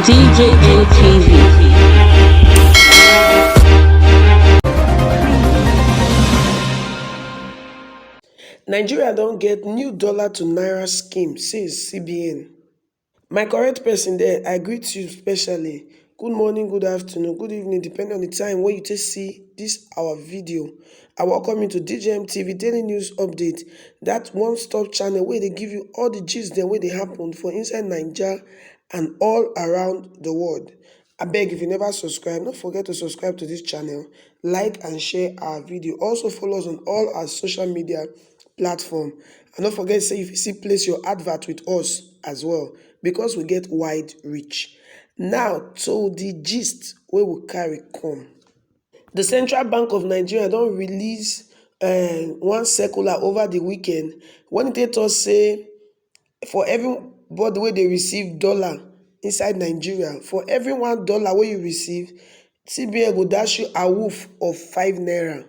DJN TV. Nigeria don't get new dollar to naira scheme, says CBN. My correct person there, I greet you specially. Good morning, good afternoon, good evening, depending on the time when you take see this our video. I welcome you to DJM TV Daily News Update, that one-stop channel where they give you all the gist them where they happen for inside Nigeria and all around the world. I beg, if you never subscribe, don't forget to subscribe to this channel, like and share our video. Also follow us on all our social media platform, and don't forget say if you see place your advert with us as well, because we get wide reach. Now to the gist wey we carry come. The Central Bank of Nigeria don release one circular over the weekend when e tell us say for everybody wey dey receive dollar inside Nigeria, for every $1 wey you receive, CBN go dash you awoof of 5 naira.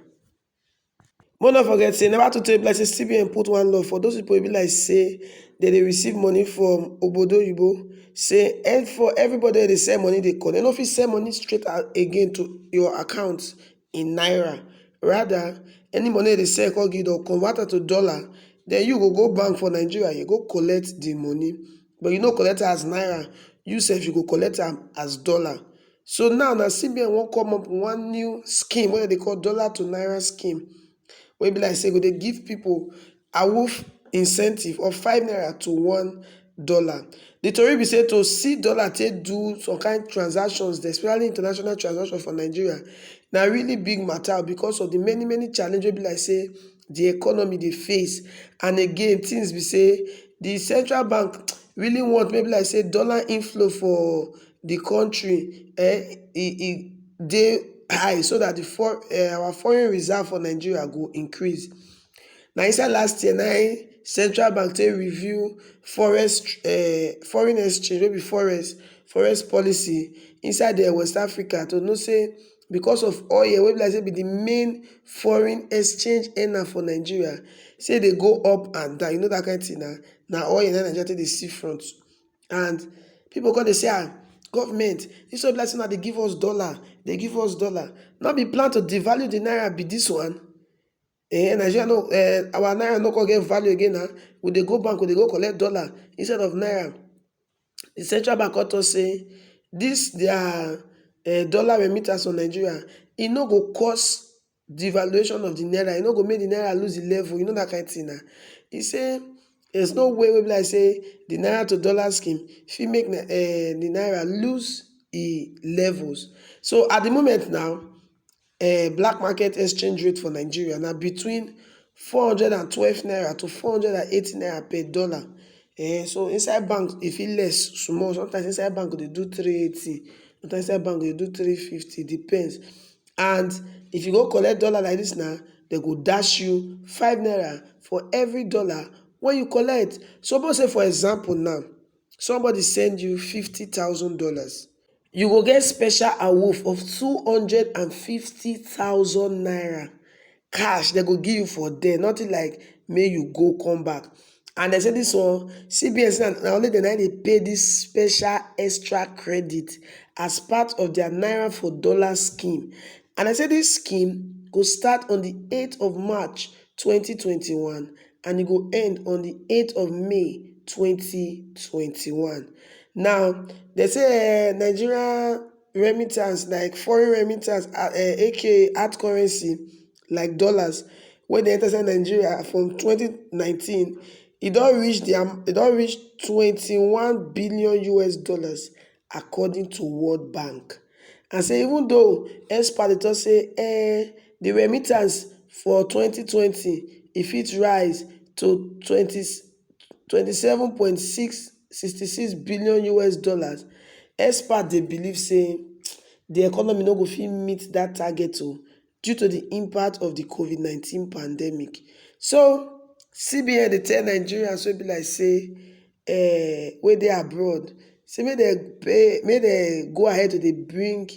More not forget say never to tell like say CBN put one law for those people wey be like say they receive money from obodo oyibo, say for everybody wey dey send money dey call, they no fit send money straight again to your account in naira. Rather, any money they send call give or convert am to dollar, then you go bank for Nigeria, you go collect the money, but you no collect am as naira, you sef you go collect am as dollar. So now CBN wan come up with one new scheme wey they call dollar to naira scheme, wey be like say go dey give people awoof incentive of 5 naira to $1. The tori be say to see dollar take do some kind transactions, especially international transactions for Nigeria, na really big matter because of the many challenges wey be like say the economy dey face. And again, things be say the central bank really want maybe like say dollar inflow for the country dey high, so that our foreign reserve for Nigeria go increase. Now inside last year, central bank take review foreign exchange, wey be forex policy inside West Africa, to know say because of oil wey be like say be the main foreign exchange earner for Nigeria, say they go up and down. You know that kind of thing na oil na Nigeria take dey see front. And people come dey say government, this one be like say na dey give us dollar, they give us dollar. Not be plan to devalue the naira be this one. Nigeria no, our naira no go get value again now. We dey go bank, we dey go collect dollar instead of naira. The central bank also say this their dollar remittance from Nigeria, e no go cause devaluation of the naira, e no go make the naira lose the level. You know that kind of thing. He say there's no way wey be like say the naira to dollar scheme fit make the naira lose e levels. So at the moment now, black market exchange rate for Nigeria now between 412 naira to 480 naira per dollar. So inside bank e fit less small, sometimes inside bank they do 380, sometimes inside bank they do 350, depends. And if you go collect dollar like this now, they go dash you 5 naira for every dollar when you collect. Suppose say for example now, somebody send you $50,000, you go get special awoof of 250,000 naira cash. They go give you for there, nothing like may you go come back. And they say this one, CBN na only they pay this special extra credit as part of their naira for dollar scheme. And I say this scheme go start on the 8th of March 2021 and it go end on the 8th of May 2021. Now they say Nigeria remittance, like foreign remittance, aka hard currency like dollars, when they enter Nigeria from 2019, it don't reach 21 billion US dollars according to World Bank. And say even though experts say the remittance for 2020 if it rise to 27.666 billion US dollars, experts they believe say the economy no go fit meet that target due to the impact of the COVID-19 pandemic. So CBN they tell Nigerians wey be like say where they abroad, say may they go ahead to they bring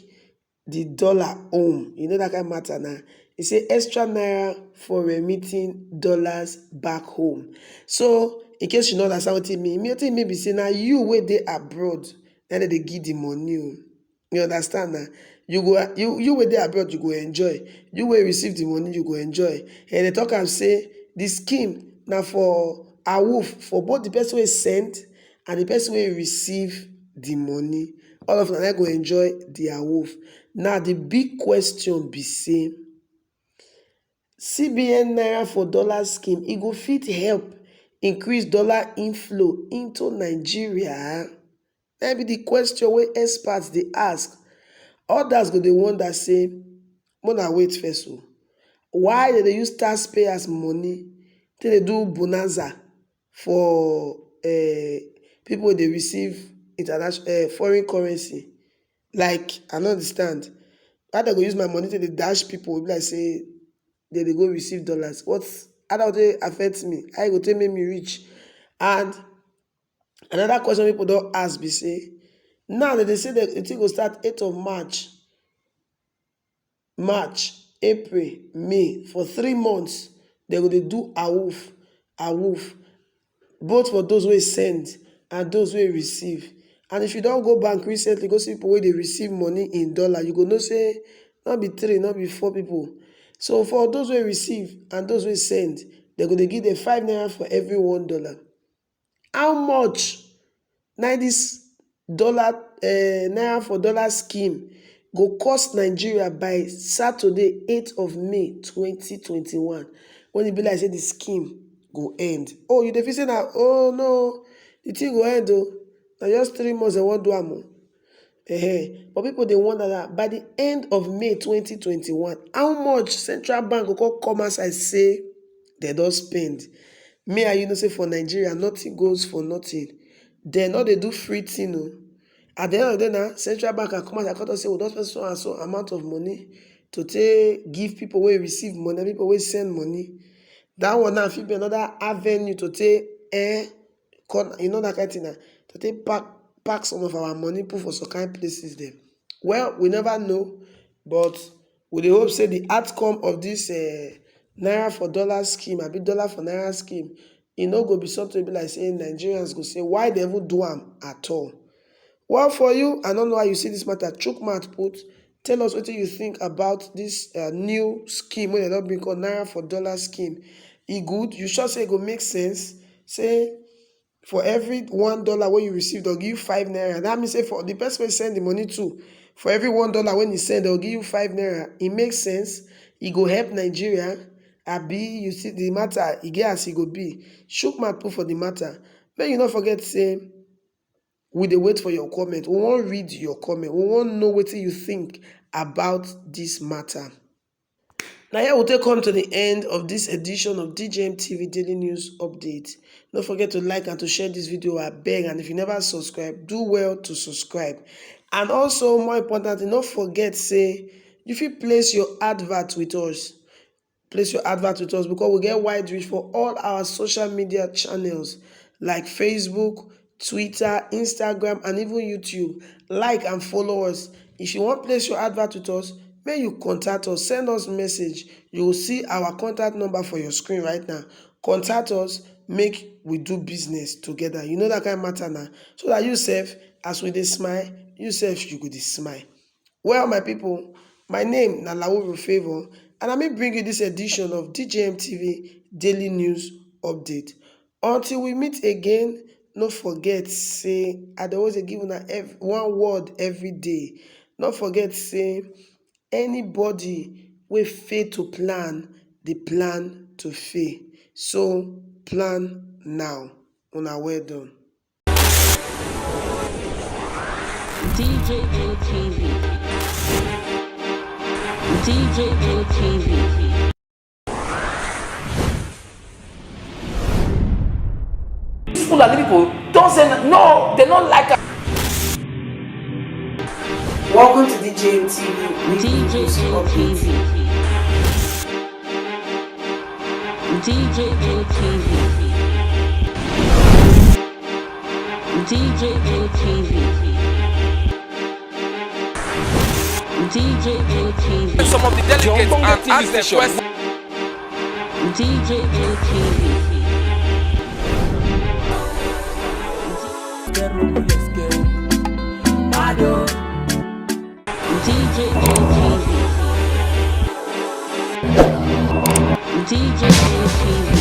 the dollar home. You know that kind of matter now. It say extra naira for remitting dollars back home. So in case you know that's what it mean, be say now you where they abroad, na dem dey give the money o. You understand na? You wey dey abroad you go enjoy, you wey receive the money you go enjoy. And dem talk am say the scheme na for awoof, for both the person wey send and the person wey receive the money. All of una go enjoy the awoof. Now the big question be say, CBN Naira for Dollar scheme, e go fit help increase dollar inflow into Nigeria? Na be the question wey experts dey ask. Others go dey wonder say, make una wait first o. Why dem dey use taxpayers money take dey do bonanza for people wey dey receive international foreign currency? Like, I no understand. Why dem go use my money take dey dash people? E be like say dem dey go receive dollars. How dat go take affect me? How e go take make me rich? And another question people don ask be say, now dem dey say the thing go start 8th of March, April, May. For 3 months, dem go dey do awoof, both for those wey send and those wey receive. And if you don go bank recently go see people wey dey receive money in dollar, you go know say no be 3, no be 4 people. So for those wey receive and those wey send, dem go dey give them 5 naira for every $1. How much na this naira for dollar scheme go cost Nigeria by Saturday 8th of May 2021, when e be like say the scheme go end? Oh, you dey feel say na, oh no, the thing go end o, na just 3 months dem wan do am o. But people dey wonder that by the end of May 2021, how much central bank go come outside say dem don spend? Me and you know say for Nigeria, nothing goes for nothing. Dem no dey do free thing o. At the end of the day na, central bank can come out and come talk say we don spend so and so amount of money to take give people wey receive money, people wey send money. That one now fit be another avenue to take you know that kind of thing na, to take pack some of our money, put for some kind places dem. Well, we never know, but we dey hope say the outcome of this naira for dollar scheme, abi dollar for naira scheme, e no go be something be like say Nigerians go say why dem even do am at all. Well, for you, I no know how you see this matter. Chook mouth put. Tell us wetin you think about this new scheme wey dem don bring called naira for dollar scheme. E good? You sure say e go make sense? Say for every $1 wey you receive, they'll give you 5 naira. That means say for the person wey send the money to, for every $1 when you send, they'll give you 5 naira. It makes sense. E go help Nigeria. Abi, you see the matter, e get as e go be. Chook mouth put for the matter. Make you not forget say, we dey wait for your comment. We wan read your comment. We wan know wetin you think about this matter. Now here we take come to the end of this edition of DJM TV Daily News Update. Don't forget to like and to share this video, I beg. And if you never subscribe, do well to subscribe. And also, more importantly, don't forget, say, if you place your advert with us, place your advert with us, because we get wide reach for all our social media channels like Facebook, Twitter, Instagram, and even YouTube. Like and follow us. If you want to place your advert with us, may you contact us, send us message. You will see our contact number for your screen right now. Contact us, make we do business together. You know that kind of matter now. So that you sef, as we dey smile, you sef you go dey smile. Well, my people, my name na Lauru Favor, and I may bring you this edition of DJM TV Daily News Update. Until we meet again, no forget, say, I dey always give una one word every day. No forget, say, anybody wey fail to plan, dey plan to fail. So, plan now. Una well done. DJM TV. DJM TV. Fulani people don't say no, they don't like it. Welcome to DJM TV. DJM TV. DJM TV. DJM TV. DJM TV. Some of the delegates and ask them questions. DJM TV. DJ JTV.